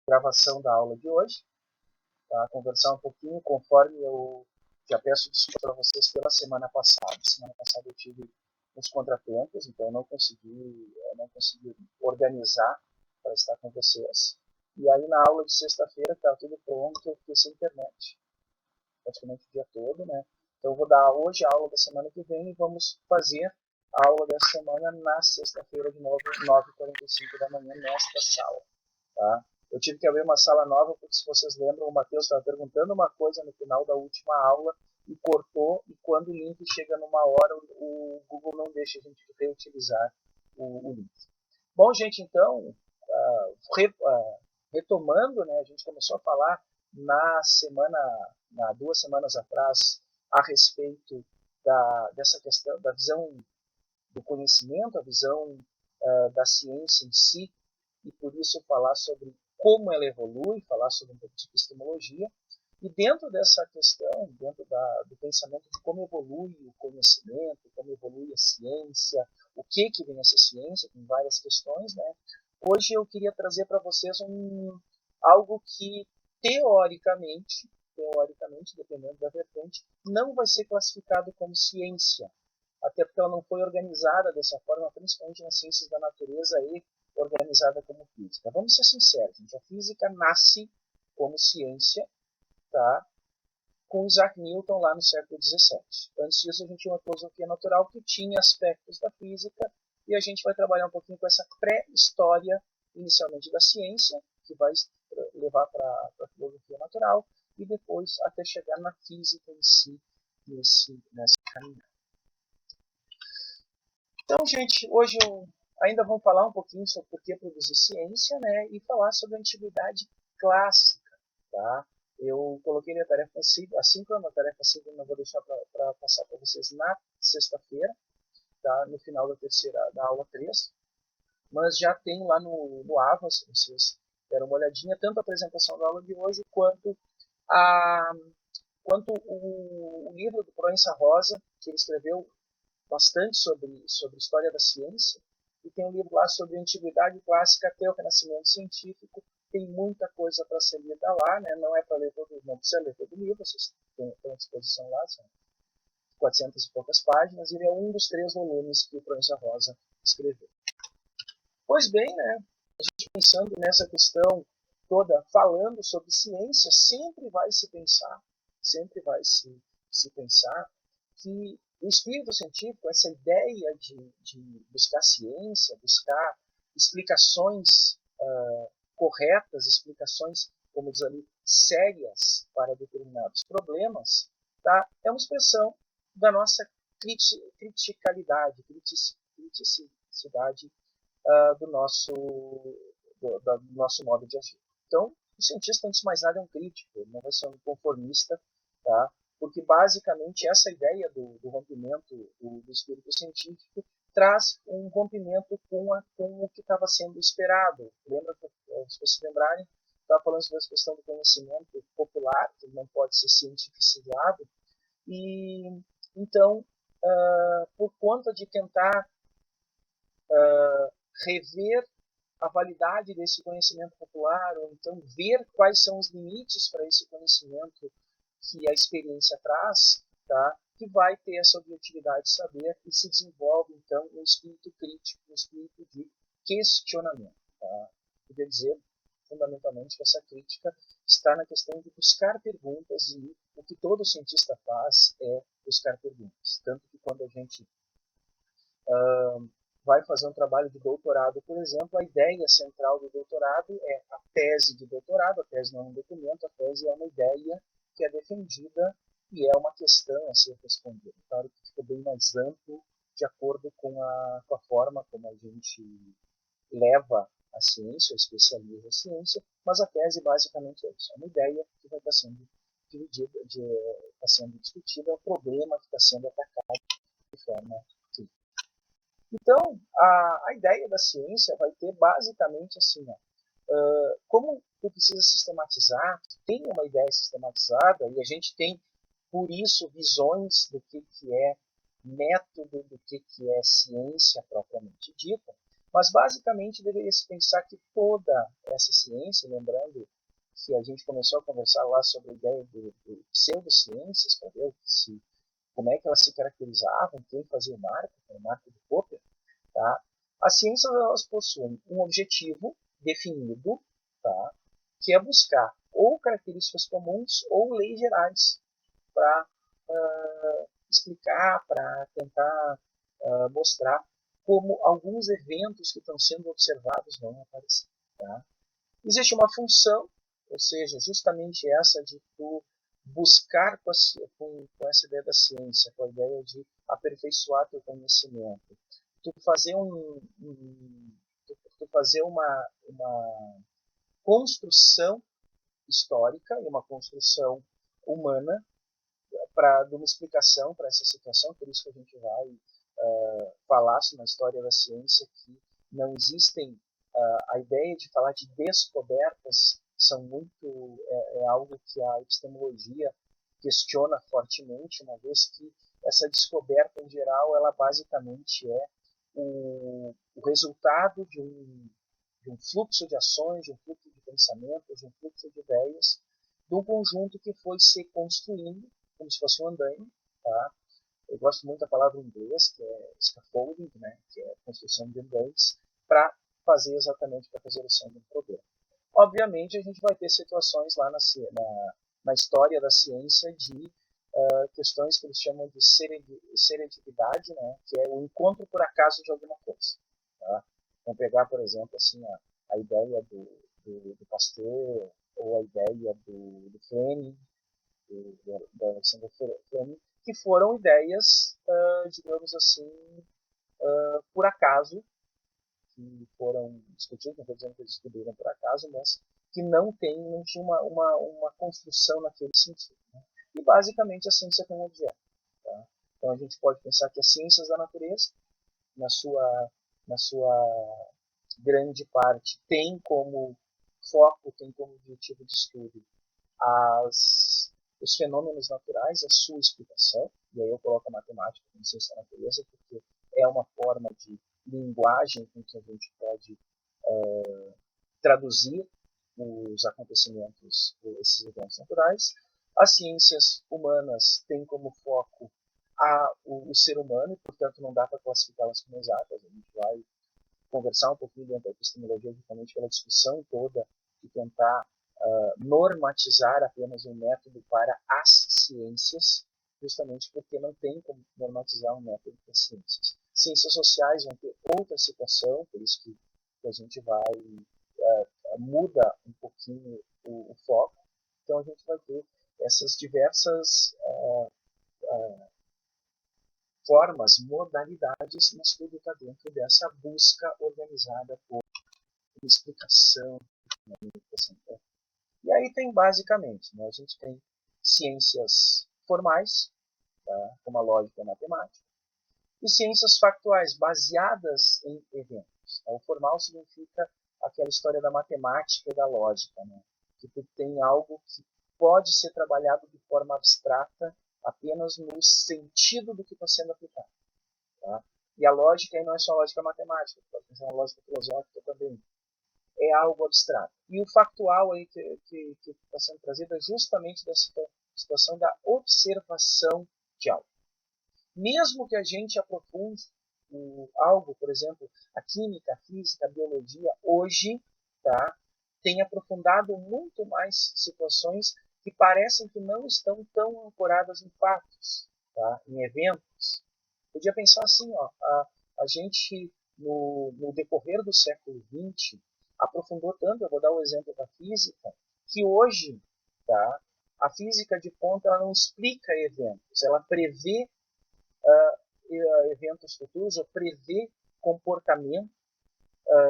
gravação da aula de hoje, tá? Conversar um pouquinho, conforme eu já peço desculpa para vocês pela semana passada. Semana passada eu tive uns contratempos, então eu não consegui organizar para estar com vocês. E aí na aula de sexta-feira está tudo pronto, eu fiquei sem internet praticamente o dia todo, né? Então eu vou dar hoje a aula da semana que vem e vamos fazer a aula dessa semana na sexta-feira de novo, 9h45 da manhã, nesta sala. Tá? Eu tive que abrir uma sala nova, porque se vocês lembram, o Matheus estava perguntando uma coisa no final da última aula e cortou, e quando o link chega numa hora, o Google não deixa a gente reutilizar o link. Bom, gente, então, retomando, né, a gente começou a falar na 2 semanas atrás, a respeito dessa questão da visão do conhecimento, a visão da ciência em si, e por isso falar sobre como ela evolui, falar sobre um pouco de epistemologia. E dentro dessa questão, dentro do pensamento de como evolui o conhecimento, como evolui a ciência, o que vem essa ciência, tem várias questões, né? Hoje eu queria trazer para vocês algo que, teoricamente, dependendo da vertente, não vai ser classificado como ciência, até porque ela não foi organizada dessa forma, principalmente nas ciências da natureza e organizada como física. Vamos ser sinceros, gente, a física nasce como ciência, tá? Com Isaac Newton lá no século XVII. Antes disso, a gente tinha uma filosofia natural que tinha aspectos da física, e a gente vai trabalhar um pouquinho com essa pré-história, inicialmente da ciência, que vai levar para a filosofia natural, e depois até chegar na física em si, nessa caminhada. Então, gente, hoje ainda vamos falar um pouquinho sobre por que produzir ciência, né, e falar sobre a antiguidade clássica, tá? Eu coloquei a tarefa assíncrona, a tarefa assíncrona eu vou deixar para passar para vocês na sexta-feira, tá? No final da aula 3, mas já tem lá no Avas, se vocês deram uma olhadinha, tanto a apresentação da aula de hoje, quanto o livro do Proença Rosa, que ele escreveu bastante sobre história da ciência, e tem um livro lá sobre a antiguidade clássica até o renascimento científico. Tem muita coisa para ser lida lá, né? Não é para ler todo, não precisa ler todo o livro, vocês têm à disposição lá, são 400 e poucas páginas, e ele é um dos 3 volumes que o Proença Rosa escreveu. Pois bem, né? A gente pensando nessa questão toda, falando sobre ciência, sempre vai se pensar que o espírito científico, essa ideia de buscar ciência, buscar explicações corretas, explicações, como diz ali, sérias para determinados problemas, tá? É uma expressão da nossa criticalidade, criticidade do nosso modo de agir. Então, o cientista, antes de mais nada, é um crítico, ele não vai ser um conformista, tá? Porque basicamente essa ideia do rompimento do espírito científico traz um rompimento com o que estava sendo esperado. Lembra, se vocês se lembrarem, estava falando sobre a questão do conhecimento popular, que não pode ser cientificizado, e então, por conta de tentar rever a validade desse conhecimento popular, ou então ver quais são os limites para esse conhecimento que a experiência traz, tá? Que vai ter essa objetividade de saber e se desenvolve, então, um espírito crítico, um espírito de questionamento. Tá? Quer dizer, fundamentalmente, que essa crítica está na questão de buscar perguntas, e o que todo cientista faz é buscar perguntas. Tanto que quando a gente vai fazer um trabalho de doutorado, por exemplo, a ideia central do doutorado é a tese de doutorado. A tese não é um documento, a tese é uma ideia que é defendida e é uma questão a ser respondida. Claro que fica bem mais amplo de acordo com a forma como a gente leva a ciência, ou especializa a ciência, mas a tese basicamente é isso, é uma ideia que vai estar sendo dividida, está sendo discutida, é o problema que está sendo atacado de forma crítica. Então, a ideia da ciência vai ter basicamente assim, como tu precisa sistematizar, tem uma ideia sistematizada, e a gente tem, por isso, visões do que é método, do que é ciência propriamente dita, Mas, basicamente, deveria se pensar que toda essa ciência, lembrando que a gente começou a conversar lá sobre a ideia de pseudociências, para ver como é que elas se caracterizavam, quem fazia o marco de Popper, tá? As ciências, elas possuem um objetivo definido, tá? Que é buscar ou características comuns ou leis gerais para explicar, para tentar mostrar como alguns eventos que estão sendo observados vão aparecer. Tá? Existe uma função, ou seja, justamente essa de tu buscar com essa ideia da ciência, com a ideia de aperfeiçoar teu conhecimento, tu fazer tu fazer uma construção histórica e uma construção humana de uma explicação para essa situação, por isso que a gente vai falar na história da ciência que não existem a ideia de falar de descobertas são muito é algo que a epistemologia questiona fortemente, uma vez que essa descoberta em geral ela basicamente é o resultado de um fluxo de ações, de um fluxo de pensamentos, de um fluxo de ideias, de um conjunto que foi se construindo como se fosse um andaime, tá? Eu gosto muito da palavra em inglês, que é scaffolding, né? Que é a construção de andaimes, para fazer exatamente para a resolução de um problema. Obviamente, a gente vai ter situações lá na história da ciência de questões que eles chamam de serendipidade, né? Que é o encontro por acaso de alguma coisa. Tá? Vamos pegar, por exemplo, assim, a ideia do Pasteur, ou a ideia do Fleming, da Alexander Fleming, que foram ideias, digamos assim, por acaso, que foram discutidas, não estou dizendo que eles descobriram por acaso, mas que não tinha uma construção naquele sentido. Né? E basicamente a ciência tem um objeto. Tá? Então a gente pode pensar que as ciências da natureza, na sua grande parte, tem como foco, tem como objetivo de estudo os fenômenos naturais, a sua explicação, e aí eu coloco a matemática como ciência da natureza, porque é uma forma de linguagem com que a gente pode traduzir os acontecimentos, esses eventos naturais. As ciências humanas têm como foco o ser humano, e, portanto, não dá para classificá-las como exatas. A gente vai conversar um pouquinho dentro da epistemologia, justamente pela discussão toda, e tentar normatizar apenas um método para as ciências, justamente porque não tem como normatizar um método para as ciências. Ciências sociais vão ter outra situação, por isso que a gente vai muda um pouquinho o foco. Então a gente vai ter essas diversas formas, modalidades, mas tudo está dentro dessa busca organizada por explicação. E aí tem basicamente, né, a gente tem ciências formais, tá, como a lógica e a matemática, e ciências factuais baseadas em eventos. Tá? O formal significa aquela história da matemática e da lógica, né? Que tu tem algo que pode ser trabalhado de forma abstrata apenas no sentido do que está sendo aplicado. Tá? E a lógica aí não é só lógica matemática, pode pensar na lógica filosófica também. É algo abstrato. E o factual aí que está sendo trazido é justamente dessa situação da observação de algo. Mesmo que a gente aprofunde algo, por exemplo, a química, a física, a biologia, hoje tá, tem aprofundado muito mais situações que parecem que não estão tão ancoradas em fatos, tá, em eventos. Podia pensar assim, ó, a gente, no decorrer do século XX, aprofundou tanto, eu vou dar o exemplo da física, que hoje tá, a física de ponta ela não explica eventos, ela prevê eventos futuros ou prevê comportamento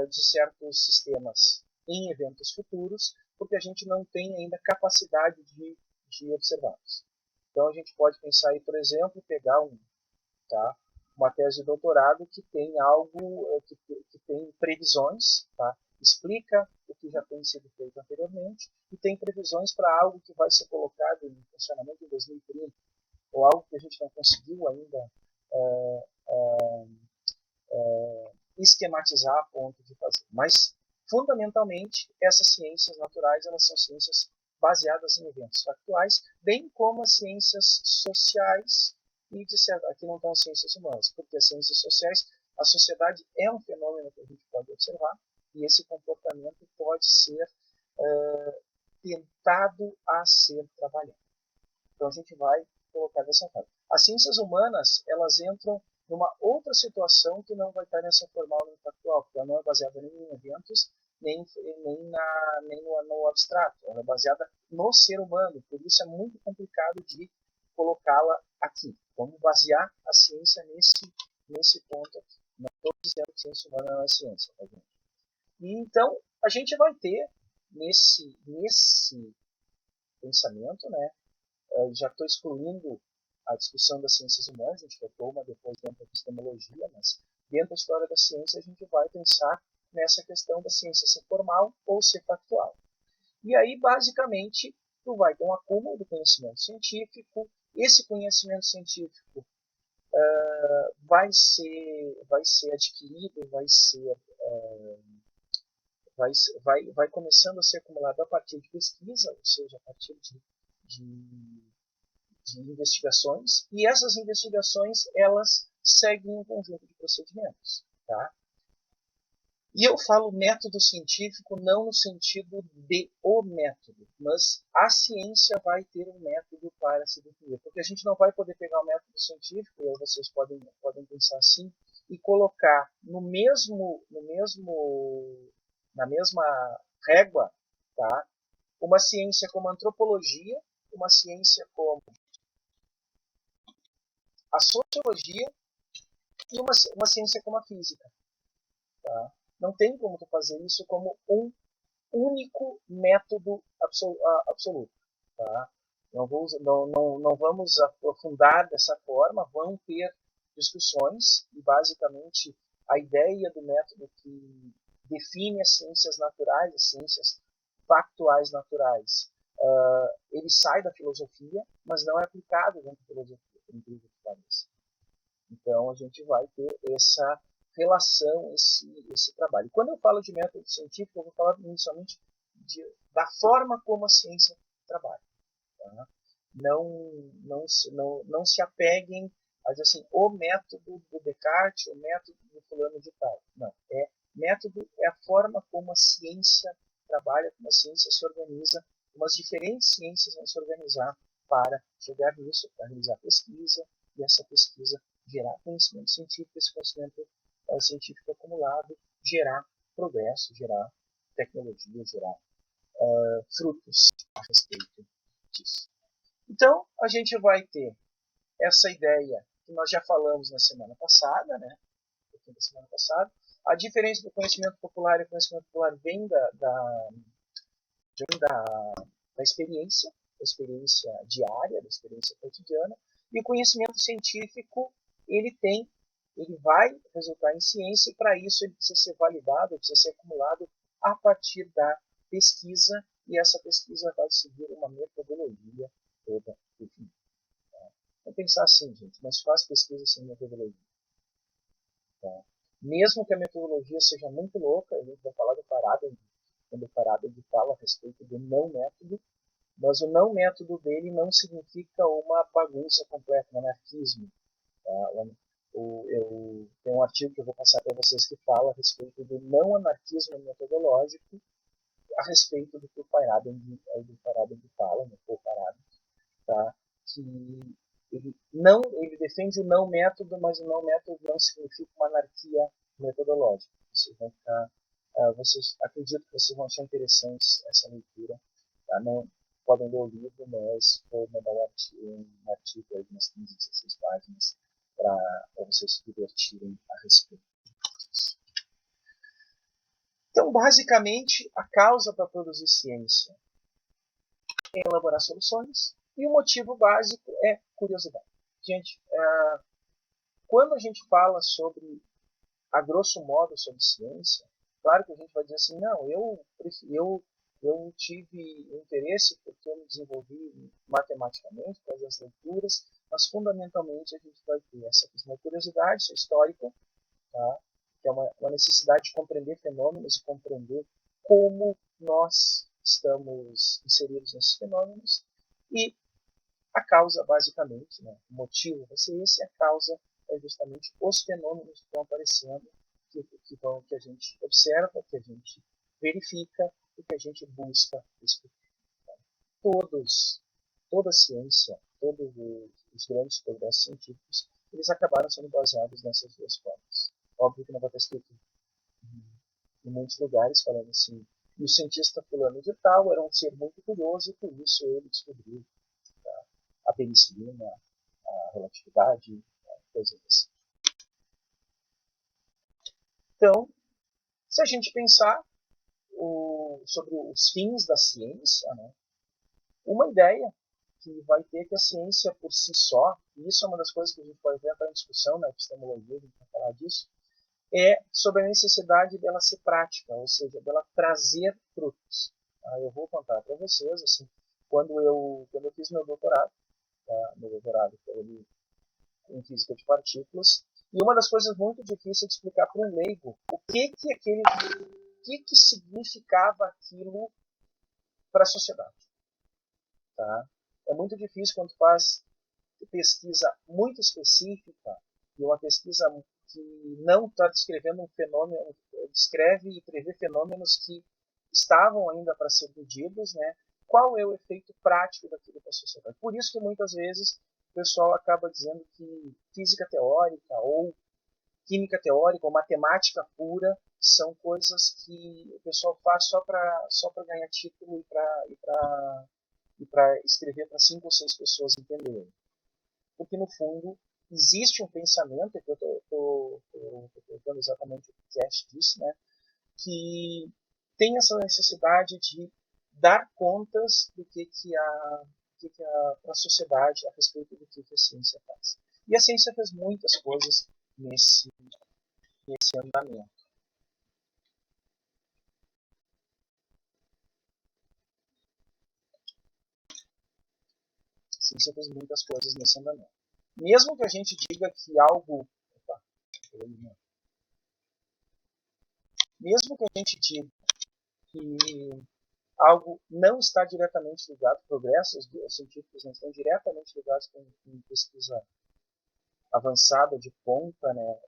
de certos sistemas em eventos futuros, porque a gente não tem ainda capacidade de observá-los. Então a gente pode pensar aí, por exemplo, pegar uma tese de doutorado que tem algo que tem previsões, tá? Explica o que já tem sido feito anteriormente e tem previsões para algo que vai ser colocado em funcionamento em 2030 ou algo que a gente não conseguiu ainda esquematizar a ponto de fazer. Mas, fundamentalmente, essas ciências naturais, elas são ciências baseadas em eventos factuais, bem como as ciências sociais e, de certo, aqui não estão as ciências humanas, porque as ciências sociais, a sociedade é um fenômeno que a gente pode observar e esse comportamento pode ser tentado a ser trabalhado. Então a gente vai colocar dessa forma. As ciências humanas, elas entram numa outra situação que não vai estar nessa formal nem factual, porque ela não é baseada nem em eventos, nem no abstrato. Ela é baseada no ser humano, por isso é muito complicado de colocá-la aqui. Vamos basear a ciência nesse ponto aqui. Não estou dizendo que ciência humana não é ciência, tá, gente? E então a gente vai ter nesse pensamento, né? Já estou excluindo a discussão das ciências humanas, a gente retoma depois dentro da epistemologia, mas dentro da história da ciência a gente vai pensar nessa questão da ciência ser formal ou ser factual. E aí, basicamente, tu vai ter um acúmulo do conhecimento científico, esse conhecimento científico vai ser adquirido, vai começando a ser acumulado a partir de pesquisa, ou seja, a partir de investigações, e essas investigações elas seguem um conjunto de procedimentos. Tá? E eu falo método científico não no sentido de o método, mas a ciência vai ter um método para se definir, porque a gente não vai poder pegar o método científico, e aí vocês podem pensar assim, e colocar na mesma régua, tá? Uma ciência como a antropologia, uma ciência como a sociologia e uma ciência como a física. Tá? Não tem como tu fazer isso como um único método absoluto. Tá? Não vamos aprofundar dessa forma, vão ter discussões e basicamente a ideia do método que define as ciências naturais, as ciências factuais naturais, ele sai da filosofia, mas não é aplicado dentro da filosofia, por incrível que pareça. Então a gente vai ter essa relação, esse trabalho. E quando eu falo de método científico, eu vou falar inicialmente da forma como a ciência trabalha. Tá? Não se apeguem a dizer assim, o método do Descartes, o método do fulano de tal. Não, método é a forma como a ciência trabalha, como a ciência se organiza, como as diferentes ciências vão se organizar para chegar nisso, para realizar pesquisa, e essa pesquisa gerar conhecimento científico, esse conhecimento científico acumulado, gerar progresso, gerar tecnologia, gerar frutos a respeito disso. Então, a gente vai ter essa ideia que nós já falamos na semana passada, né? Da semana passada. A diferença do conhecimento popular e o conhecimento popular vem da experiência diária, da experiência cotidiana, e o conhecimento científico ele vai resultar em ciência, e para isso ele precisa ser validado, precisa ser acumulado a partir da pesquisa, e essa pesquisa vai seguir uma metodologia toda definida. Tá? Vamos pensar assim, gente, mas faz pesquisa sem metodologia. Tá? Mesmo que a metodologia seja muito louca, a gente vai falar do Faraday, quando o Faraday fala a respeito do não método, mas o não método dele não significa uma bagunça completa, um anarquismo. Tá? Eu tenho um artigo que eu vou passar para vocês que fala a respeito do não anarquismo metodológico, a respeito do que o Faraday fala, né, o Faraday, tá? Que ele defende o não método, mas o não método não significa uma anarquia metodológica. Vocês acredito que vocês vão achar interessante essa leitura. Tá? Não podem ler o livro, mas vou mandar um artigo de umas 15, 16 páginas para vocês se divertirem a respeito disso. Então, basicamente, a causa para produzir ciência é elaborar soluções, e o motivo básico é curiosidade. Gente, quando a gente fala a grosso modo, sobre ciência, claro que a gente vai dizer assim, não, eu tive interesse porque eu me desenvolvi matematicamente, fazer as leituras, mas fundamentalmente a gente vai ter essa questão da curiosidade, isso é histórica, tá? que é uma necessidade de compreender fenômenos e compreender como nós estamos inseridos nesses fenômenos, e a causa, basicamente, né, o motivo da ciência, a causa é justamente os fenômenos que estão aparecendo, que a gente observa, que a gente verifica e que a gente busca explicar. Toda a ciência, todos os grandes progressos científicos, eles acabaram sendo baseados nessas duas formas. Óbvio que não vai estar escrito em muitos lugares falando assim, e o cientista fulano de tal era um ser muito curioso e por isso ele descobriu a penicilina, a relatividade, coisas assim. Então, se a gente pensar sobre os fins da ciência, né, uma ideia que vai ter que a ciência por si só, e isso é uma das coisas que a gente pode ver até em discussão na epistemologia, a gente vai falar disso, é sobre a necessidade dela ser prática, ou seja, dela trazer frutos. Eu vou contar para vocês, assim, quando eu fiz meu doutorado foi em física de partículas, e uma das coisas muito difíceis de explicar para um leigo, o que significava aquilo para a sociedade. Tá? É muito difícil quando faz pesquisa muito específica, e uma pesquisa que não está descrevendo um fenômeno, descreve e prevê fenômenos que estavam ainda para ser medidos, né? Qual é o efeito prático daquilo para a sociedade? Por isso que muitas vezes o pessoal acaba dizendo que física teórica ou química teórica ou matemática pura são coisas que o pessoal faz só para ganhar título e para escrever para 5 ou 6 pessoas entenderem. Porque, no fundo, existe um pensamento, que eu estou dando exatamente o que é disso, né, que tem essa necessidade de dar contas do que a sociedade a respeito do que a ciência faz. E a ciência fez muitas coisas nesse andamento. A ciência fez muitas coisas nesse andamento. Mesmo que a gente diga que algo... Opa, mesmo que a gente diga que algo não está diretamente ligado, progressos científicos não estão diretamente ligados com pesquisa avançada de ponta, né,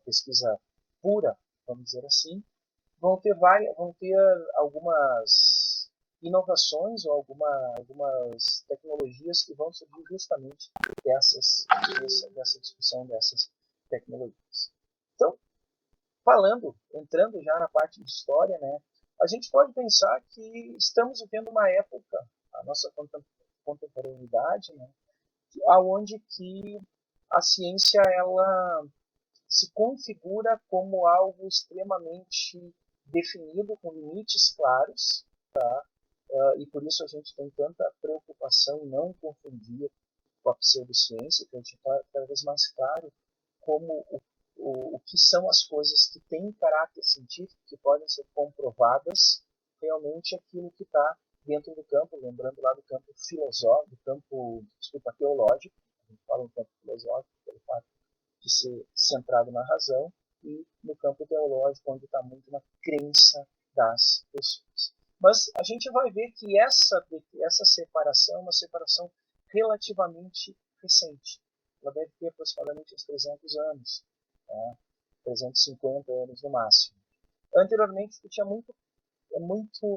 pesquisa pura, vamos dizer assim, vão ter algumas inovações ou algumas tecnologias que vão surgir justamente dessa discussão dessas tecnologias. Então, entrando já na parte de história, né, a gente pode pensar que estamos vivendo uma época, a nossa contemporaneidade, né, onde que a ciência ela se configura como algo extremamente definido, com limites claros, tá? E por isso a gente tem tanta preocupação em não confundir com a pseudociência, que a gente está cada vez mais claro como o que são as coisas que têm caráter científico, que podem ser comprovadas, realmente aquilo que está dentro do campo, lembrando lá do campo filosófico, teológico, a gente fala no campo filosófico, pelo fato de ser centrado na razão, e no campo teológico, onde está muito na crença das pessoas. Mas a gente vai ver que essa separação é uma separação relativamente recente. Ela deve ter aproximadamente uns 300 anos, né? 350 anos no máximo. Anteriormente, tinha muito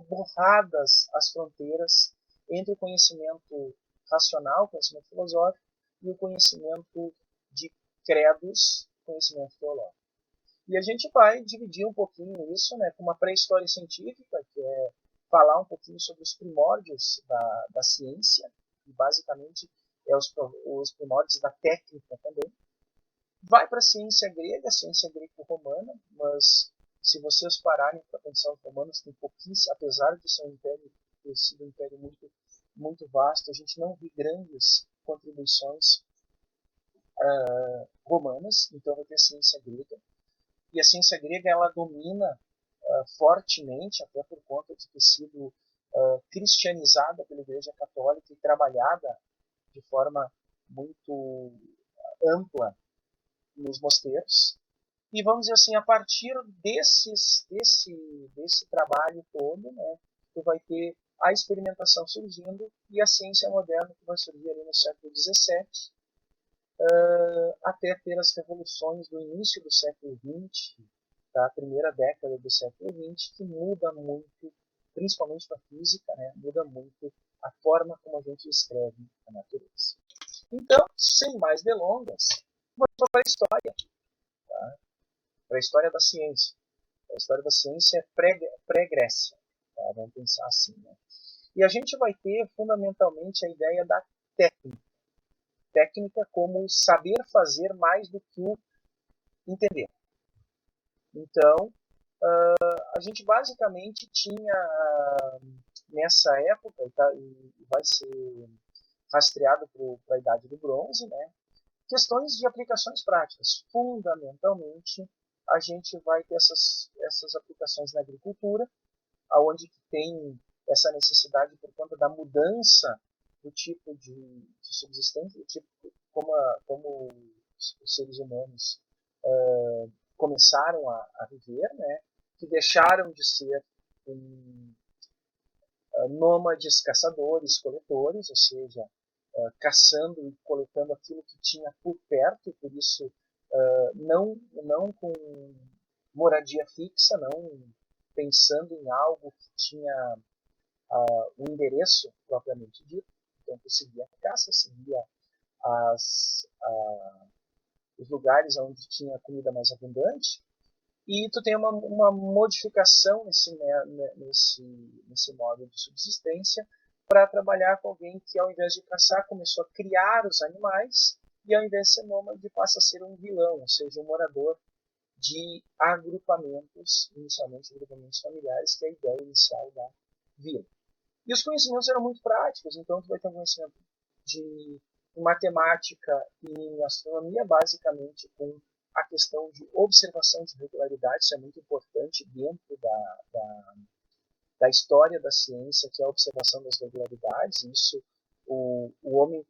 borradas as fronteiras entre o conhecimento racional, conhecimento filosófico, e o conhecimento de credos, conhecimento teológico. E a gente vai dividir um pouquinho isso, né, com uma pré-história científica, que é falar um pouquinho sobre os primórdios da ciência, e basicamente os primórdios da técnica também. Vai para a ciência greco-romana, mas se vocês pararem para pensar, os romanos têm pouquíssimo, apesar de ser ter sido um império muito, muito vasto, a gente não vê grandes contribuições romanas, então vai ter a ciência grega. E a ciência grega ela domina fortemente, até por conta de ter sido cristianizada pela Igreja Católica e trabalhada de forma muito ampla nos mosteiros. E vamos dizer assim, a partir desse trabalho todo, né, tu vai ter a experimentação surgindo e a ciência moderna que vai surgir ali no século XVII, até ter as revoluções do início do século XX, da primeira década do século XX, que muda muito, principalmente para a física, né, muda muito a forma como a gente escreve a natureza. Então, sem mais delongas, vamos para a história, tá? Para a história da ciência. A história da ciência é pré-Grécia, tá? Vamos pensar assim, né? E a gente vai ter fundamentalmente a ideia da técnica. Técnica como saber fazer mais do que o entender. Então, a gente basicamente tinha, nessa época, e vai ser rastreado para a Idade do Bronze, né, questões de aplicações práticas. Fundamentalmente, a gente vai ter essas aplicações na agricultura, onde tem essa necessidade por conta da mudança do tipo de subsistência, do tipo como os seres humanos começaram a viver, né? Que deixaram de ser nômades, caçadores, coletores, ou seja, caçando e coletando aquilo que tinha por perto, por isso não com moradia fixa, não pensando em algo que tinha o endereço propriamente dito. Então, tu seguia a caça, seguia os lugares onde tinha comida mais abundante, e tu tem uma modificação nesse modo de subsistência para trabalhar com alguém que, ao invés de caçar, começou a criar os animais, e ao invés de ser nômade, passa a ser um vilão, ou seja, um morador de agrupamentos, inicialmente agrupamentos familiares, que é a ideia inicial da vila. E os conhecimentos eram muito práticos, então tu vai ter um conhecimento de matemática e em astronomia, basicamente com a questão de observação de regularidades. Isso é muito importante dentro da história da ciência, que é a observação das regularidades. Isso o homem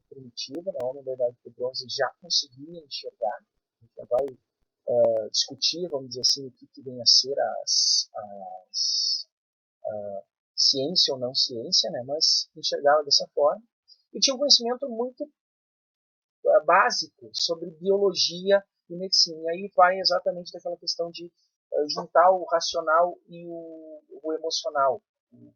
primitivo, o homem da Idade do Bronze, já conseguia enxergar. A gente já vai discutir, vamos dizer assim, o que vem a ser ciência ou não ciência, né? Mas enxergava dessa forma. E tinha um conhecimento muito básico sobre biologia e medicina. E aí vai exatamente daquela questão de juntar o racional e o emocional. O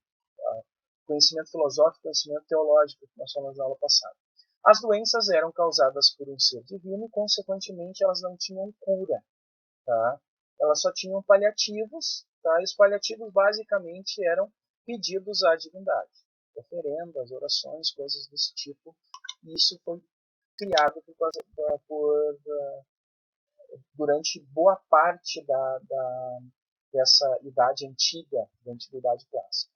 conhecimento filosófico, conhecimento teológico, que nós falamos na aula passada. As doenças eram causadas por um ser divino e, consequentemente, elas não tinham cura. Tá? Elas só tinham paliativos, tá? E os paliativos basicamente eram pedidos à divindade, oferendas, orações, coisas desse tipo. E isso foi criado durante boa parte dessa idade antiga, da antiguidade clássica.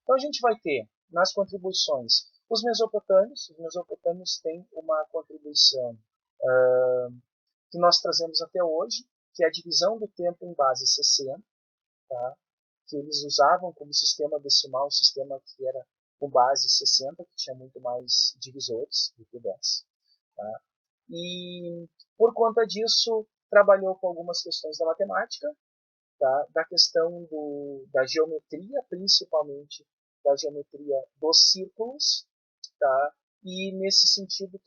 Então a gente vai ter nas contribuições os mesopotâmios. Os mesopotâmios têm uma contribuição que nós trazemos até hoje, que é a divisão do tempo em base 60, tá? Que eles usavam como sistema decimal, um sistema que era com base 60, que tinha muito mais divisores do que 10. Tá? E, por conta disso, trabalhou com algumas questões da matemática, tá? Da questão da geometria, principalmente da geometria dos círculos, tá? E, nesse sentido,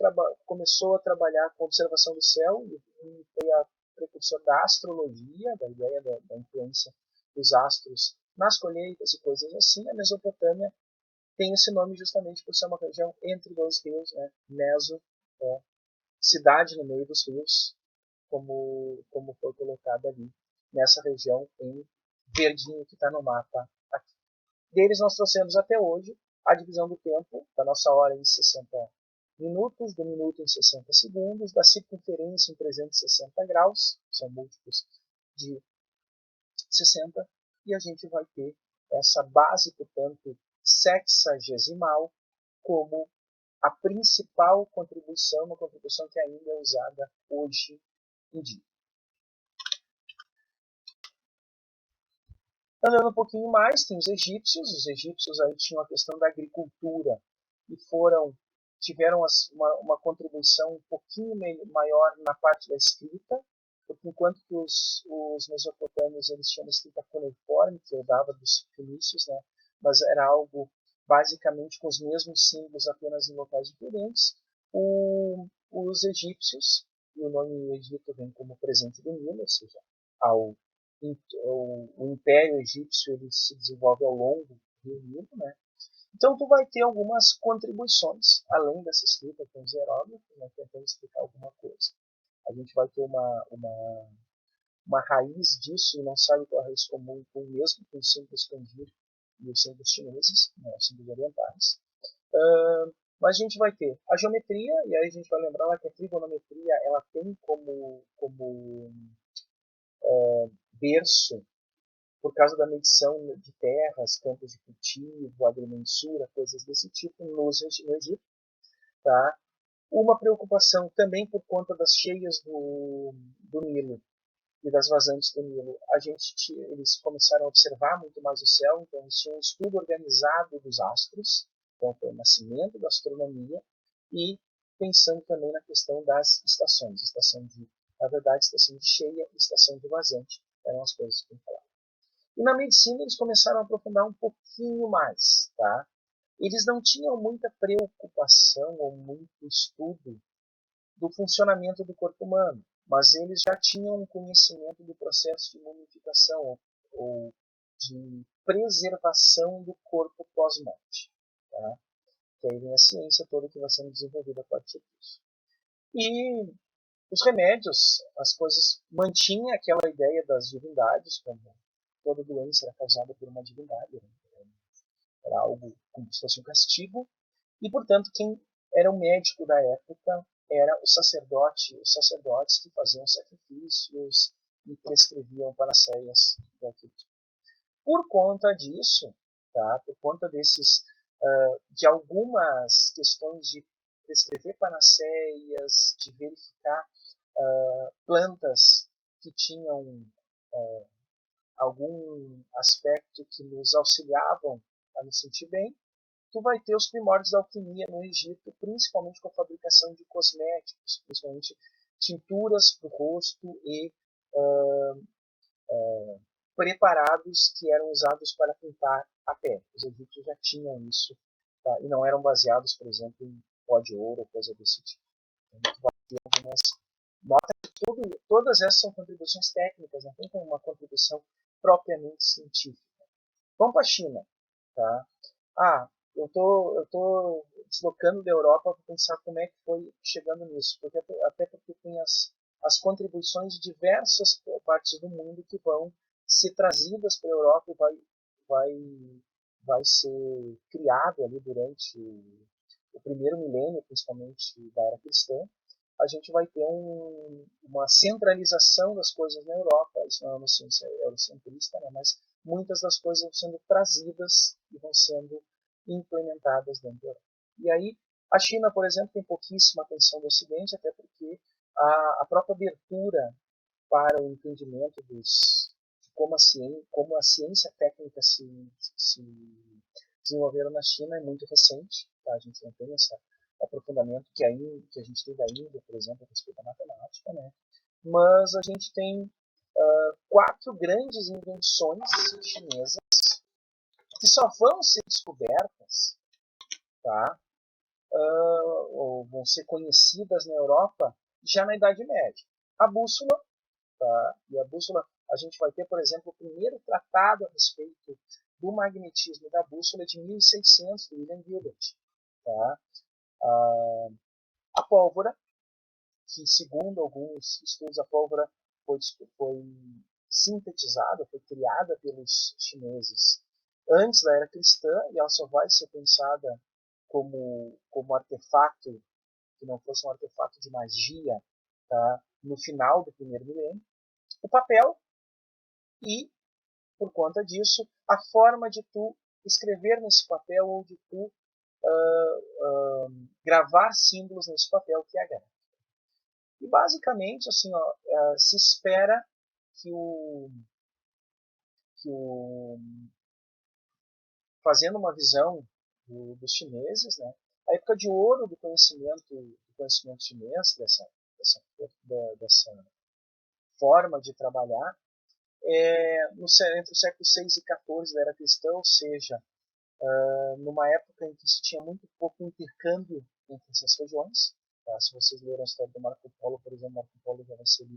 começou a trabalhar com observação do céu e foi a precursor da astrologia, da ideia da influência dos astros nas colheitas e coisas assim. A Mesopotâmia tem esse nome justamente por ser uma região entre dois rios, né? Meso, cidade no meio dos rios, como foi colocado ali, nessa região em verdinho que está no mapa aqui. Deles nós trouxemos até hoje a divisão do tempo, da nossa hora em 60 minutos, do minuto em 60 segundos, da circunferência em 360 graus, são múltiplos de 60, e a gente vai ter essa base, portanto, sexagesimal como a principal contribuição, uma contribuição que ainda é usada hoje em dia. Andando um pouquinho mais, tem os egípcios. Os egípcios aí tinham a questão da agricultura e tiveram uma contribuição um pouquinho maior na parte da escrita, porque enquanto que os mesopotâmios eles tinham uma escrita cuneiforme, que herdava dos fenícios, né, mas era algo basicamente com os mesmos símbolos, apenas em locais diferentes, os egípcios, e o nome Egito vem como presente do Nilo, ou seja, ao, o Império Egípcio ele se desenvolve ao longo do Nilo, né? Então tu vai ter algumas contribuições, além dessa escrita com os hieróglifos, né, tentando explicar alguma coisa. A gente vai ter uma raiz disso, e não sabe qual é a raiz comum com o mesmo, com os símbolos kanji e os símbolos chineses, né, os símbolos orientais. Mas a gente vai ter a geometria, e aí a gente vai lembrar lá que a trigonometria ela tem como berço, por causa da medição de terras, campos de cultivo, agrimensura, coisas desse tipo no Egito. Tá? Uma preocupação também por conta das cheias do Nilo e das vazantes do Nilo. Eles começaram a observar muito mais o céu, então eles tinham um estudo organizado dos astros, então foi o nascimento da astronomia, e pensando também na questão das estações, na verdade, estação de cheia e estação de vazante, eram as coisas que eu falava. E na medicina eles começaram a aprofundar um pouquinho mais, tá? Eles não tinham muita preocupação ou muito estudo do funcionamento do corpo humano, mas eles já tinham um conhecimento do processo de mumificação ou de preservação do corpo pós-morte, tá? Que aí vem a ciência toda que vai sendo desenvolvida a partir disso. E os remédios, as coisas, mantinha aquela ideia das divindades, como toda doença era causada por uma divindade, era algo como se fosse um castigo, e portanto quem era o médico da época era os sacerdotes que faziam sacrifícios e prescreviam panaceias daquilo. Por conta disso, tá, por conta de algumas questões de prescrever panaceias, de verificar plantas que tinham algum aspecto que nos auxiliavam a nos sentir bem, tu vai ter os primórdios da alquimia no Egito, principalmente com a fabricação de cosméticos, principalmente tinturas para o rosto e preparados que eram usados para pintar a pele. Os egípcios já tinham isso, tá? E não eram baseados, por exemplo, em pó de ouro ou coisa desse tipo. Então, tu vai ter algumas... Nota que todas essas são contribuições técnicas, não tem como uma contribuição propriamente científica. Vamos para a China. Tá? Eu tô deslocando da Europa para pensar como é que foi chegando nisso, até porque tem as contribuições de diversas partes do mundo que vão ser trazidas para a Europa e vai, vai ser criado ali durante o primeiro milênio, principalmente da era cristã. A gente vai ter uma centralização das coisas na Europa. Isso não é uma ciência eurocentrista, né? Mas muitas das coisas vão sendo trazidas e vão sendo implementadas dentro da Europa. E aí, a China, por exemplo, tem pouquíssima atenção do Ocidente, até porque a própria abertura para o entendimento de como a ciência técnica se desenvolveram na China é muito recente. Tá? A gente não tem esse aprofundamento que a gente tem da Índia, por exemplo, a respeito da matemática, né? Mas a gente tem 4 grandes invenções chinesas que só vão ser descobertas, tá? Ou vão ser conhecidas na Europa já na Idade Média. A bússola, tá? E a bússola, a gente vai ter, por exemplo, o primeiro tratado a respeito do magnetismo da bússola de 1600, do William Gilbert. Tá? A pólvora, que segundo alguns estudos a pólvora foi sintetizada, foi criada pelos chineses antes da era cristã, e ela só vai ser pensada como artefato, que não fosse um artefato de magia, tá? No final do primeiro milênio. O papel e, por conta disso, a forma de tu escrever nesse papel ou de tu gravar símbolos nesse papel, que é a gráfica. E basicamente, assim, ó, se espera que fazendo uma visão dos chineses, né, a época de ouro do conhecimento chinês, dessa forma de trabalhar, entre o século VI e XIV da era cristã, ou seja, numa época em que se tinha muito pouco intercâmbio entre essas regiões. Tá? Se vocês leram a história do Marco Polo, por exemplo, Marco Polo já vai ser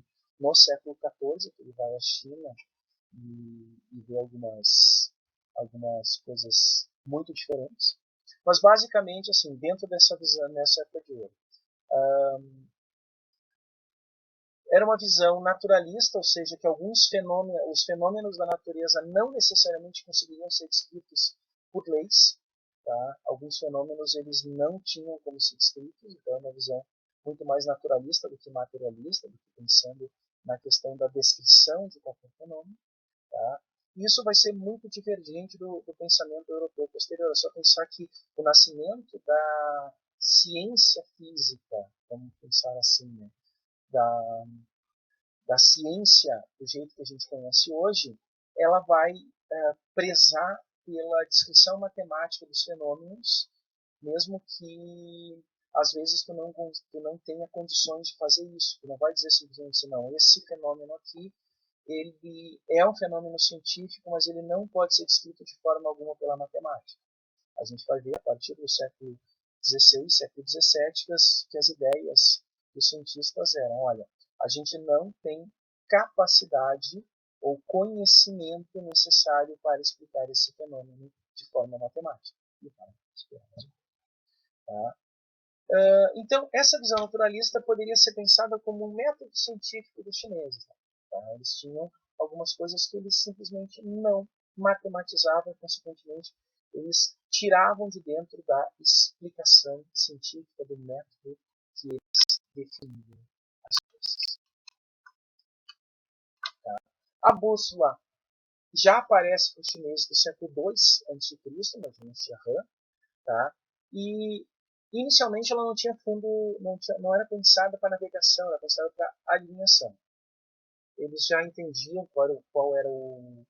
no século XIV, que ele vai à China e vê algumas coisas muito diferentes. Mas basicamente, assim, dentro dessa visão, nessa época de ouro, era uma visão naturalista, ou seja, que os fenômenos da natureza não necessariamente conseguiriam ser descritos por leis. Tá? Alguns fenômenos eles não tinham como ser descritos, então é uma visão muito mais naturalista do que materialista, do que pensando na questão da descrição de qualquer fenômeno. Tá? E isso vai ser muito divergente do pensamento europeu posterior. É só pensar que o nascimento da ciência física, vamos pensar assim, né? da ciência do jeito que a gente conhece hoje, ela vai prezar pela descrição matemática dos fenômenos, mesmo que às vezes tu não tenha condições de fazer isso. Tu não vai dizer simplesmente assim, não, esse fenômeno aqui ele é um fenômeno científico, mas ele não pode ser descrito de forma alguma pela matemática. A gente vai ver a partir do século XVI, século XVII, que as ideias dos cientistas eram, olha, a gente não tem capacidade ou conhecimento necessário para explicar esse fenômeno de forma matemática. Tá? Então, essa visão naturalista poderia ser pensada como um método científico dos chineses. Tá? Eles tinham algumas coisas que eles simplesmente não matematizavam, e, consequentemente, eles tiravam de dentro da explicação científica do método que eles definiam as coisas. Tá? A bússola já aparece para os chineses do século II a.C., na dinastia Han, tá? E inicialmente ela não tinha fundo, não era pensada para navegação, era pensada para adivinhação. Eles já entendiam quais eram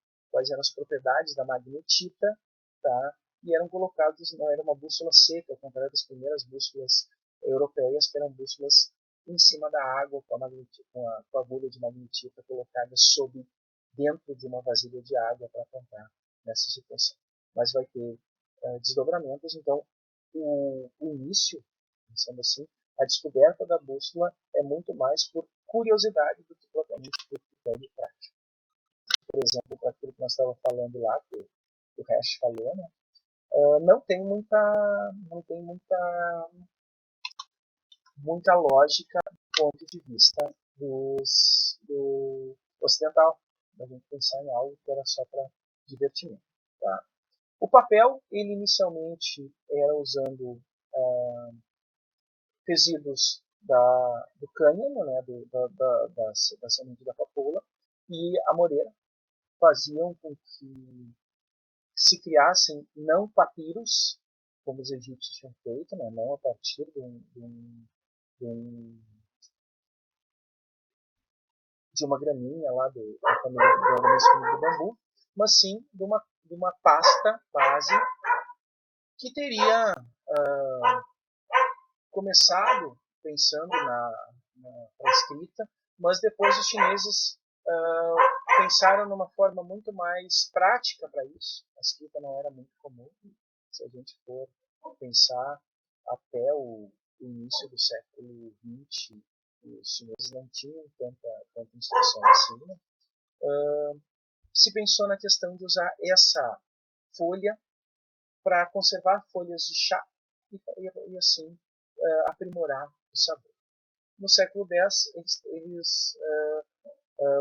as propriedades da magnetita, tá? E eram colocados, não era uma bússola seca, ao contrário das primeiras bússolas europeias, que eram bússolas em cima da água, com a agulha de magnetita colocada dentro de uma vasilha de água para apontar nessa situação. Mas vai ter desdobramentos, então o início, pensando assim, a descoberta da bússola é muito mais por curiosidade do que propriamente por critério prático. Por exemplo, para aquilo que nós estávamos falando lá, que o Hash falou, né? Não tem muita lógica do ponto de vista do ocidental, da gente pensar em algo que era só para divertimento. Tá? O papel, ele inicialmente era usando resíduos do cânhamo, né, da semente da papoula, e a moreira faziam com que se criassem não papiros, como os egípcios tinham feito, né, não a partir de uma graminha lá da família do bambu, mas sim de uma pasta base que teria começado pensando na escrita, mas depois os chineses pensaram numa forma muito mais prática para isso. A escrita não era muito comum. Se a gente for pensar até o início do século XX, os chineses não tinham tanta instrução assim. Né? Se pensou na questão de usar essa folha para conservar folhas de chá e assim aprimorar o sabor. No século X, eles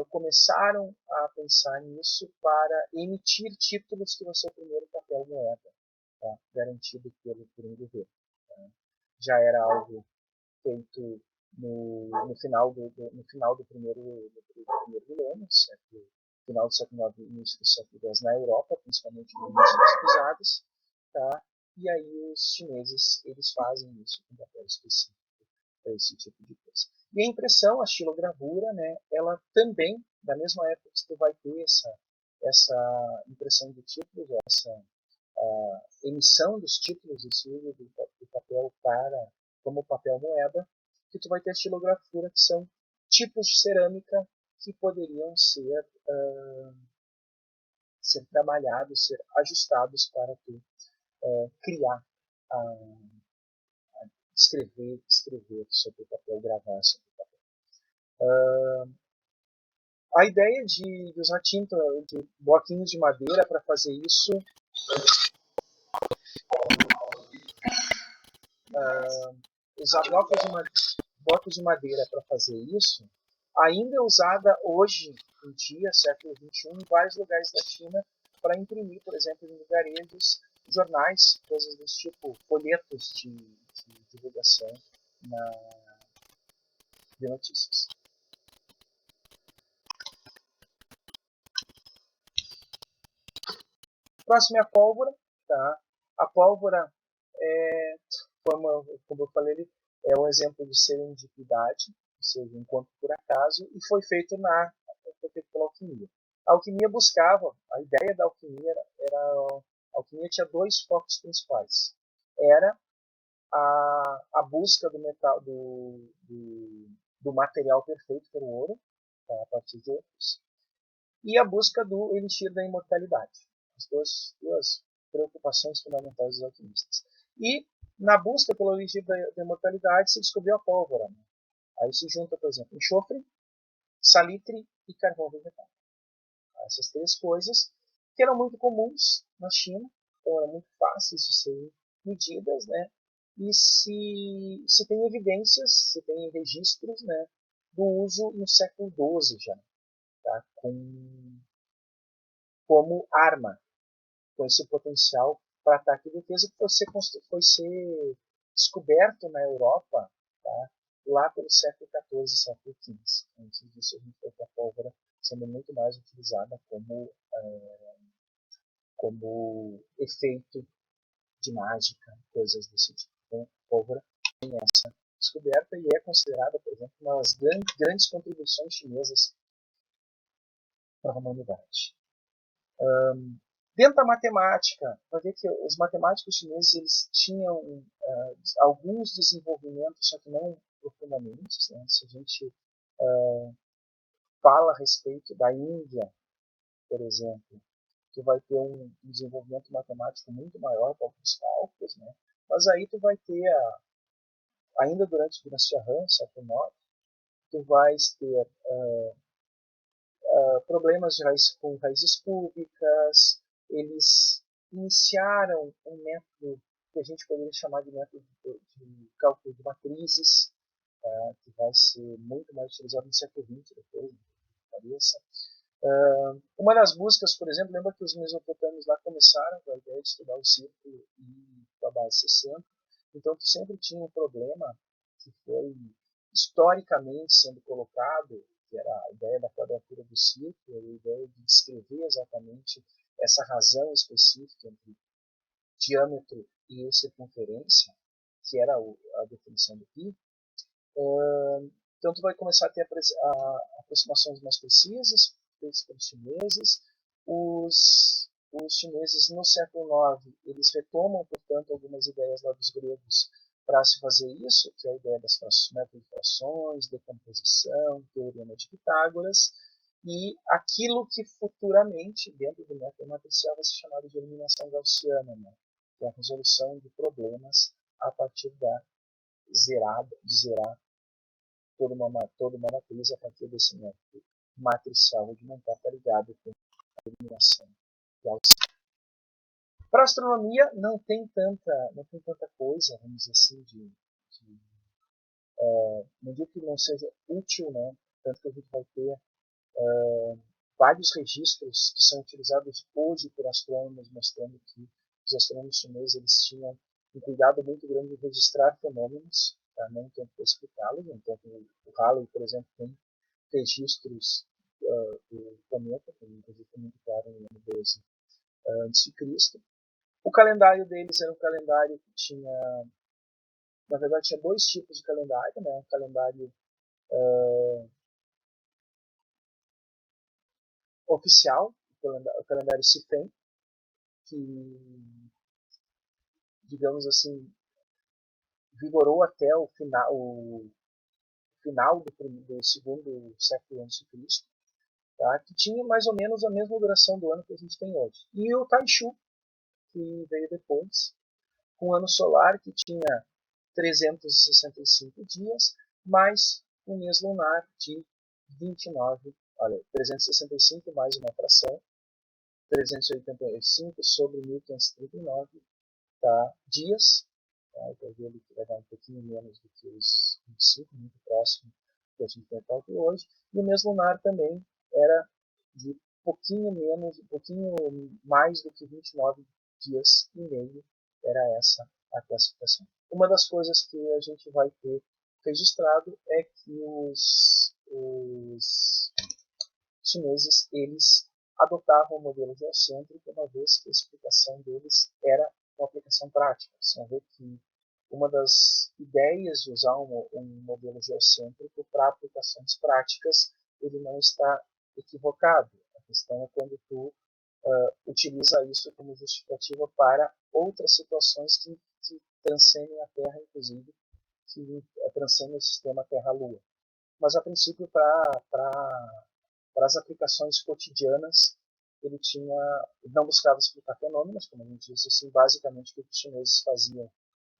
começaram a pensar nisso para emitir títulos que vão ser o primeiro papel moeda, tá? Garantido por um governo. Tá? Já era algo feito no final do primeiro milênio, final do século IX, início do século X na Europa, principalmente no início das cruzadas, tá? E aí os chineses eles fazem isso com papel específico para esse tipo de coisa. E a impressão, a estilogravura, né, ela também, da mesma época que tu vai ter essa impressão de títulos, essa emissão dos títulos, esse uso do papel como papel moeda, que tu vai ter a estilogravura, que são tipos de cerâmica que poderiam ser trabalhados, ser ajustados para tu criar, escrever sobre o papel, gravar sobre o papel. A ideia de usar tinta, de bloquinhos de madeira para fazer isso, usar blocos de madeira para fazer isso, ainda é usada hoje em dia, século XXI, em vários lugares da China, para imprimir, por exemplo, em lugarejos, jornais, coisas desse tipo, folhetos de divulgação de notícias. Próximo é a pólvora. Tá? A pólvora, como eu falei, é um exemplo de serendipidade, ou seja, encontro por acaso, e foi feito pela alquimia. A alquimia buscava, a ideia da alquimia a alquimia tinha dois focos principais. Era a busca do metal, do material perfeito pelo ouro, tá, a partir de outros, e a busca do elixir da imortalidade. As duas preocupações fundamentais dos alquimistas. E na busca pelo elixir da imortalidade se descobriu a pólvora. Né? Aí se junta, por exemplo, enxofre, salitre e carvão vegetal. Essas três coisas que eram muito comuns na China, então eram muito fáceis de serem medidas, né? E se tem evidências, se tem registros, né, do uso no século XII já, tá? Como arma, com esse potencial para ataque e defesa, que foi ser descoberto na Europa, tá? Lá pelo século XIV, século XV. Antes disso, a gente vai ter a pólvora sendo muito mais utilizada como efeito de mágica, coisas desse tipo. Então, a pólvora tem essa descoberta e é considerada, por exemplo, uma das grandes contribuições chinesas para a humanidade. Dentro da matemática, vai ver que os matemáticos chineses eles tinham alguns desenvolvimentos, só que não profundamente. Né? Se a gente fala a respeito da Índia, por exemplo, tu vai ter um desenvolvimento matemático muito maior para alguns cálculos, né? Mas aí tu vai ter, ainda durante a dinastia Han, século IX, tu vais ter problemas com raízes cúbicas. Eles iniciaram um método que a gente poderia chamar de método de cálculo de matrizes, que vai ser muito mais utilizado no século XX depois, cabeça. Uma das buscas, por exemplo, lembra que os mesopotâmios lá começaram com a ideia de estudar o círculo e a base 60. Então, tu sempre tinha um problema que foi historicamente sendo colocado, que era a ideia da quadratura do círculo, a ideia de descrever exatamente essa razão específica entre diâmetro e circunferência, que era a definição do pi. Então, tu vai começar a ter aproximações mais precisas feitas pelos chineses. Os chineses, no século IX, eles retomam, portanto, algumas ideias lá dos gregos para se fazer isso, que é a ideia das método de frações, decomposição, teorema de Pitágoras, e aquilo que futuramente, dentro do método matricial, vai ser chamado de eliminação gaussiana, né? Que é a resolução de problemas a partir de zerar toda uma matriz a partir desse método matricial rudimentar está ligado com a eliminação gaussiana. Para a astronomia não tem tanta coisa, vamos dizer assim, não digo que não seja útil, né? Tanto que a gente vai ter vários registros que são utilizados hoje por astrônomos, mostrando que os astrônomos chineses eles tinham um cuidado muito grande de registrar fenômenos, tá? Não tanto para explicá-los. Então, o Halley, por exemplo, tem registros do planeta, tem um registro muito claro no ano 12 a.C. O calendário deles era um calendário que tinha, na verdade, tinha dois tipos de calendário, né? Um calendário oficial, o calendário Sifem, que, digamos assim, vigorou até o final do segundo século a.C., tá? Que tinha mais ou menos a mesma duração do ano que a gente tem hoje. E o Taishu, que veio depois, com um ano solar que tinha 365 dias, mais um mês lunar de 29, olha, 365 mais uma fração, 385 sobre 1539, tá? Dias, tá? Então ele vai dar um pouquinho menos do que os 25, muito próximo do que a gente tem hoje, e o mês lunar também era de pouquinho menos, um pouquinho mais do que 29 dias e meio, era essa a classificação. Uma das coisas que a gente vai ter registrado é que os chineses eles adotavam o modelo geocêntrico, uma vez que a explicação deles era uma aplicação prática. Você vê que uma das ideias de usar um modelo geocêntrico para aplicações práticas, ele não está equivocado. A questão é quando tu utiliza isso como justificativa para outras situações que transcendem a Terra, inclusive, que transcendem o sistema Terra-Lua. Mas, a princípio, para as aplicações cotidianas, ele não buscava explicar fenômenos, como a gente disse, assim, basicamente o que os chineses faziam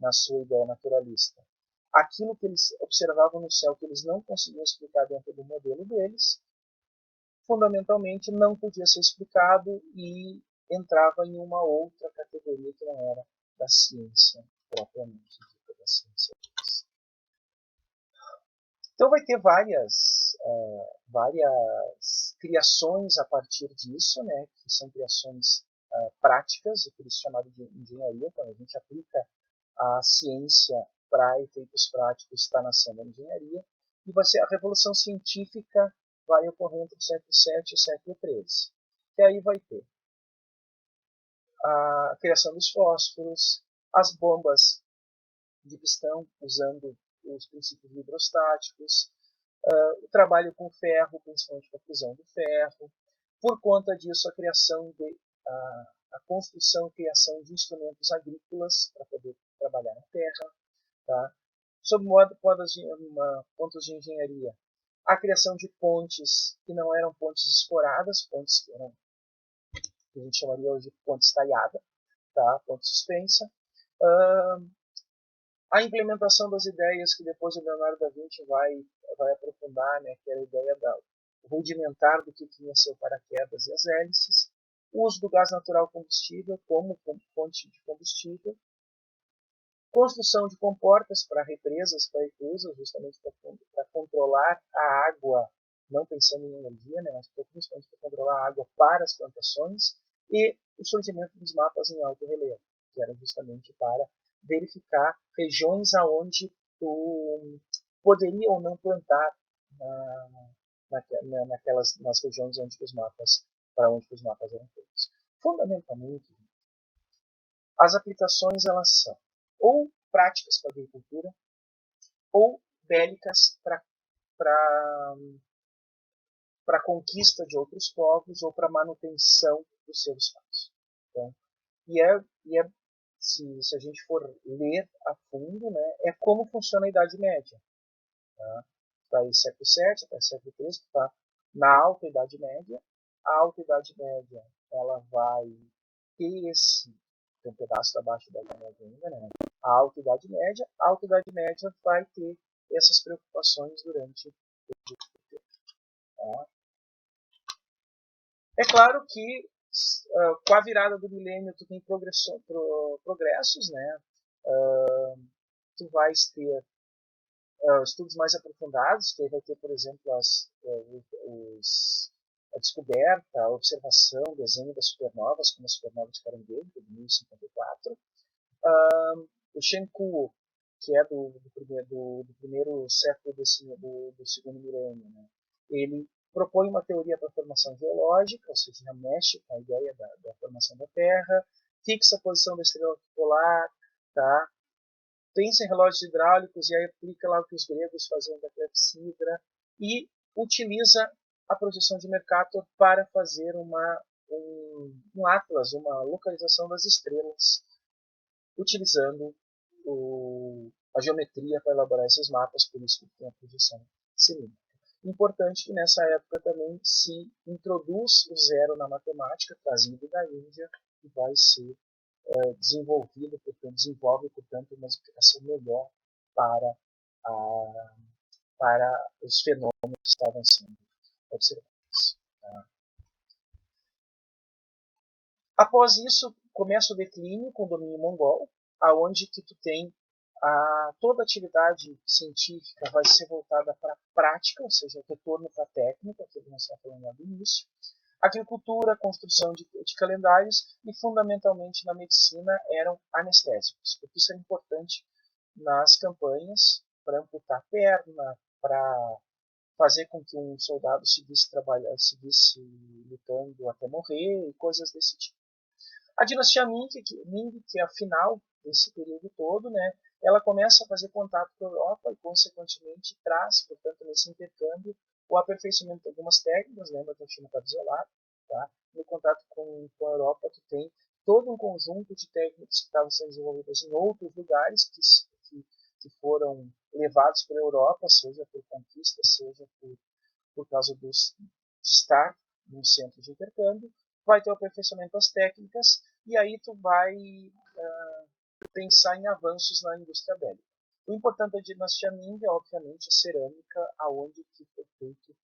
na sua ideia naturalista. Aquilo que eles observavam no céu que eles não conseguiam explicar dentro do modelo deles, fundamentalmente não podia ser explicado e entrava em uma outra categoria que não era da ciência propriamente dita, da ciência. Então vai ter várias criações a partir disso, né, que são criações práticas, o que eles chamaram de engenharia, quando a gente aplica a ciência para efeitos práticos, está nascendo a engenharia, e vai ser a revolução científica vai ocorrer entre o século VII e o século XIII. E aí vai ter a criação dos fósforos, as bombas de pistão usando os princípios hidrostáticos, o trabalho com ferro, principalmente com a fusão do ferro. Por conta disso, a construção e criação de instrumentos agrícolas para poder trabalhar na terra. Tá? Sob pontos de engenharia, a criação de pontes que não eram pontes escoradas, pontes que a gente chamaria hoje de ponte estaiada, tá? Ponte suspensa. A implementação das ideias que depois o Leonardo da Vinci vai aprofundar, né, que era a ideia rudimentar do que ia ser o paraquedas e as hélices, o uso do gás natural combustível como fonte de combustível, construção de comportas para represas, para reclusas, justamente para controlar a água, não pensando em energia, né, mas principalmente para controlar a água para as plantações, e o surgimento dos mapas em alto relevo, que era justamente para verificar regiões aonde tu poderia ou não plantar nas regiões onde para onde os mapas eram feitos. Fundamentalmente, as aplicações elas são ou práticas para a agricultura ou bélicas para a conquista de outros povos ou para a manutenção do seu espaço. Então, se a gente for ler a fundo, né, é como funciona a Idade Média. Tá? Daí século VII até século XIII, tá? Na Alta Idade Média. A Alta Idade Média ela vai ter tem um pedaço abaixo da Idade Média ainda, né? A Alta Idade Média. A Alta Idade Média vai ter essas preocupações durante o tempo. Tá? É claro que com a virada do milênio tu tem progressos, né? Tu vais ter estudos mais aprofundados, que vai ter, por exemplo, a descoberta, a observação, o desenho das supernovas, como a supernova de Caranguejo, de 1054. O Shen Kuo, que é do primeiro século do segundo milênio, né? Ele propõe uma teoria para a formação geológica, ou seja, mexe com a ideia da formação da Terra, fixa a posição da estrela polar, tá? Pensa em relógios hidráulicos e aí aplica lá o que os gregos faziam da clepsidra e utiliza a projeção de Mercator para fazer um atlas, uma localização das estrelas, utilizando a geometria para elaborar esses mapas, por isso que tem a projeção cilíndrica. Importante que nessa época também se introduz o zero na matemática, trazido da Índia, e vai ser desenvolvido, portanto, desenvolve, portanto, uma explicação melhor para, a, para os fenômenos que estavam sendo observados. Tá? Após isso, começa o declínio com o domínio mongol, aonde que tu tem toda a atividade científica vai ser voltada para a prática, ou seja, o retorno para a técnica, que nós estávamos falando lá do início, agricultura, construção de calendários e, fundamentalmente, na medicina eram anestésicos, porque isso é importante nas campanhas para amputar a perna, para fazer com que um soldado seguisse trabalhando, seguisse lutando até morrer e coisas desse tipo. A dinastia Ming, que é a final desse período todo, né, ela começa a fazer contato com a Europa e, consequentemente, traz, portanto, nesse intercâmbio, o aperfeiçoamento de algumas técnicas. Lembra que a China estava isolada, tá? No contato com a Europa, tu tem todo um conjunto de técnicas que estavam sendo desenvolvidas em outros lugares que foram levados pela Europa, seja por conquista, seja por causa de estar num centro de intercâmbio. Vai ter o aperfeiçoamento das técnicas e aí tu vai pensar em avanços na indústria bélica. O importante da dinastia Ming é, obviamente, a cerâmica, aonde que foi feito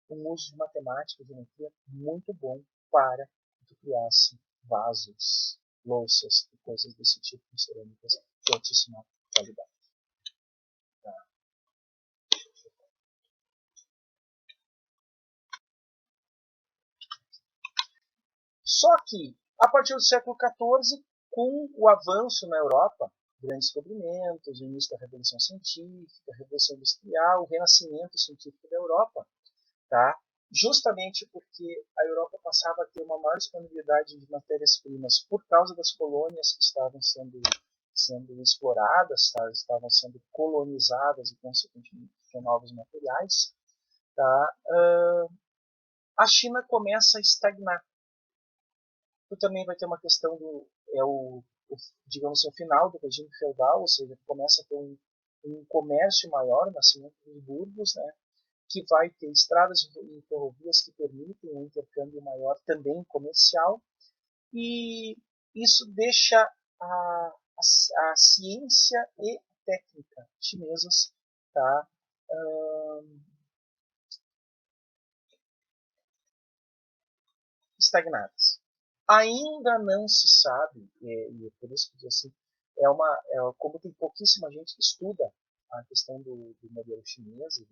um uso de matemática e geometria muito bom para que tu criasse vasos, louças e coisas desse tipo de cerâmicas de altíssima qualidade. Tá. Só que, a partir do século XIV, com o avanço na Europa, grandes descobrimentos, o início da Revolução Científica, a Revolução Industrial, o renascimento científico da Europa, tá? Justamente porque a Europa passava a ter uma maior disponibilidade de matérias-primas por causa das colônias que estavam sendo exploradas, tá? Estavam sendo colonizadas e, consequentemente, com novos materiais, tá? A China começa a estagnar. Tu também vai ter uma questão digamos, o final do regime feudal, ou seja, começa a ter um comércio maior, o nascimento dos burgos, né, que vai ter estradas e ferrovias que permitem um intercâmbio maior também comercial, e isso deixa a ciência e técnica chinesas, tá, estagnadas. Ainda não se sabe, e por isso que assim, como tem pouquíssima gente que estuda a questão do modelo chinês e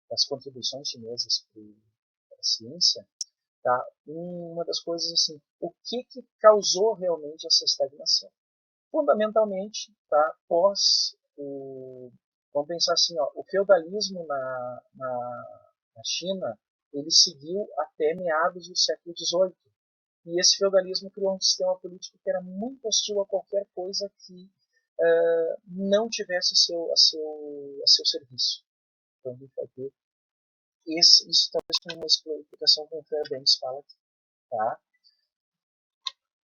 das contribuições chinesas para a ciência, tá? Uma das coisas assim, o que causou realmente essa estagnação? Fundamentalmente, tá? Vamos pensar assim, ó, o feudalismo na China, ele seguiu até meados do século XVIII. E esse feudalismo criou um sistema político que era muito hostil a qualquer coisa que não tivesse a seu serviço. Então, a gente vai ter isso talvez com uma explicação como o Fairbanks fala aqui. Tá?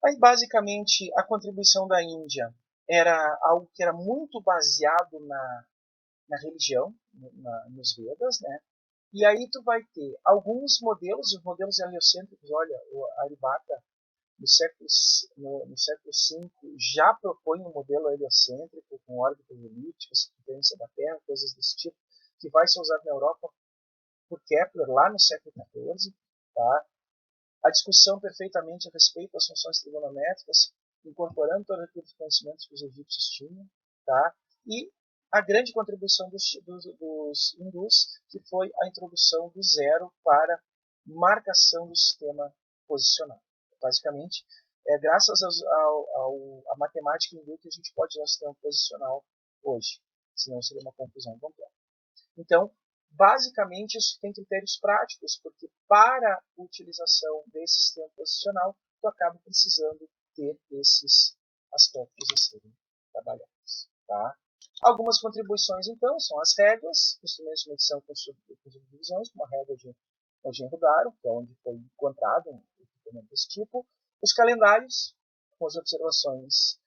Aí, basicamente, a contribuição da Índia era algo que era muito baseado na religião, nos Vedas, né? E aí tu vai ter alguns modelos, os modelos heliocêntricos, olha, o Aryabhata no século V já propõe um modelo heliocêntrico com órbitas elípticas, circunferência da Terra, coisas desse tipo, que vai ser usado na Europa por Kepler lá no século XIV. Tá? A discussão perfeitamente a respeito das funções trigonométricas, incorporando todos aqueles conhecimentos que os egípcios tinham. Tá? E a grande contribuição dos hindus, que foi a introdução do zero para marcação do sistema posicional. Basicamente, graças à matemática hindu que a gente pode usar o sistema posicional hoje, senão seria uma confusão completa. Então, basicamente, isso tem critérios práticos, porque para a utilização desse sistema posicional, tu acaba precisando ter esses aspectos a serem trabalhados. Tá? Algumas contribuições, então, são as réguas, instrumentos de medição com subdivisões, como a régua de Mohenjo-Daro, que é onde foi encontrado um equipamento desse tipo, os calendários, com as observações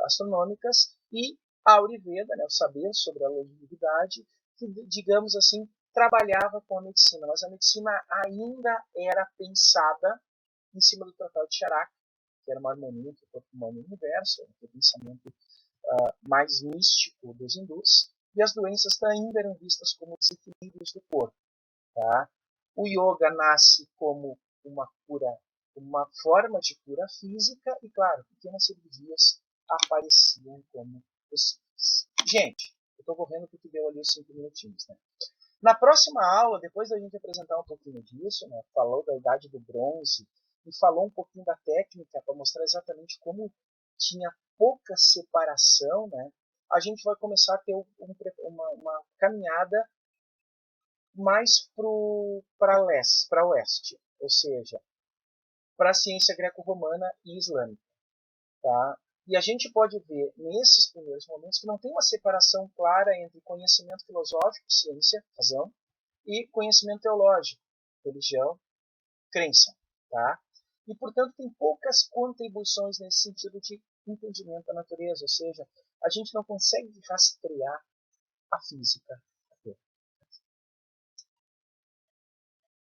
astronômicas, e a Auriveda, né, o saber sobre a longevidade, que, digamos assim, trabalhava com a medicina, mas a medicina ainda era pensada em cima do Tratado de Chirac, que era uma harmonia entre o corpo humano e o universo, um pensamento mais místico dos hindus, e as doenças ainda eram vistas como desequilíbrios do corpo. Tá? O yoga nasce como uma cura, uma forma de cura física, e claro, pequenas cirurgias apareciam como possíveis. Gente, eu estou correndo porque deu ali os 5 minutinhos, né? Na próxima aula, depois da gente apresentar um pouquinho disso, né, falou da Idade do Bronze e falou um pouquinho da técnica para mostrar exatamente como tinha pouca separação, né, a gente vai começar a ter uma caminhada mais para oeste, ou seja, para a ciência greco-romana e islâmica. Tá? E a gente pode ver nesses primeiros momentos que não tem uma separação clara entre conhecimento filosófico, ciência, razão, e conhecimento teológico, religião, crença. Tá? E, portanto, tem poucas contribuições nesse sentido de entendimento da natureza, ou seja, a gente não consegue rastrear a física.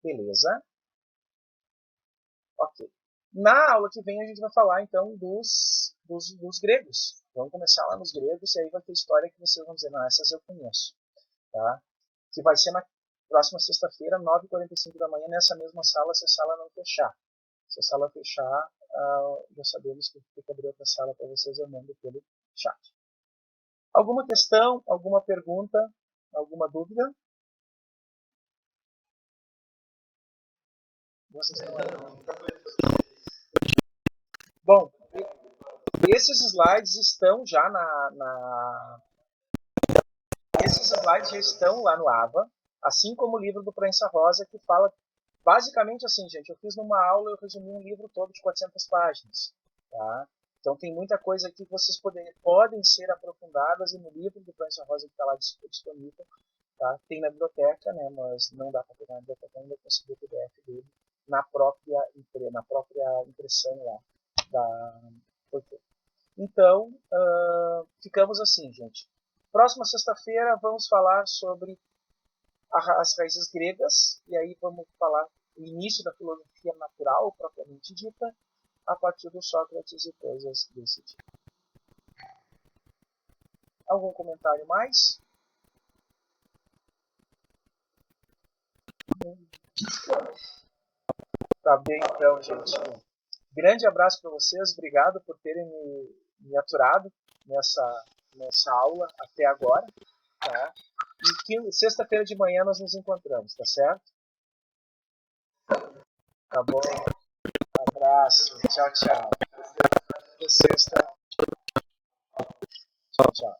Beleza? Ok. Na aula que vem a gente vai falar então dos gregos. Vamos começar lá nos gregos e aí vai ter história que vocês vão dizer, não, essas eu conheço. Tá? Que vai ser na próxima sexta-feira, 9h45 da manhã, nessa mesma sala, se a sala não fechar. Se a sala fechar, já sabemos que tem que abrir outra sala para vocês, eu mando pelo chat. Alguma questão, alguma pergunta, alguma dúvida? Vocês estão aí? Bom, esses slides estão já esses slides já estão lá no AVA, assim como o livro do Prensa Rosa, que fala basicamente assim, gente, eu fiz numa aula, eu resumi um livro todo de 400 páginas, tá? Então tem muita coisa aqui que vocês podem ser aprofundadas, e no livro do Prensa Rosa que está lá disponível, tá? Tem na biblioteca, né? Mas não dá para pegar na biblioteca, ainda consegui o PDF dele na própria impressão lá da. Então, ficamos assim, gente. Próxima sexta-feira vamos falar sobre as raízes gregas, e aí vamos falar o início da filosofia natural, propriamente dita, a partir do Sócrates e coisas desse tipo. Algum comentário mais? Tá bem, então, gente. Grande abraço para vocês, obrigado por terem me aturado nessa aula até agora. Tá? E sexta-feira de manhã nós nos encontramos, tá certo? Tá bom? Abraço, tchau, tchau. Até sexta. Tchau, tchau.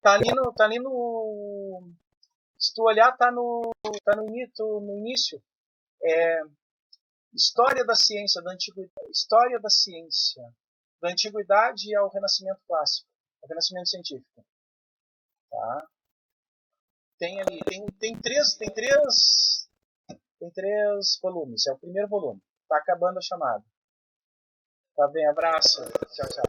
Tá ali no. Se tu olhar, tá no início. História da ciência, da antiguidade. História da ciência. Da antiguidade ao Renascimento clássico. Ao Renascimento científico. Tá? Tem ali. Tem três volumes. É o primeiro volume. Tá acabando a chamada. Tá bem, abraço. Tchau, tchau.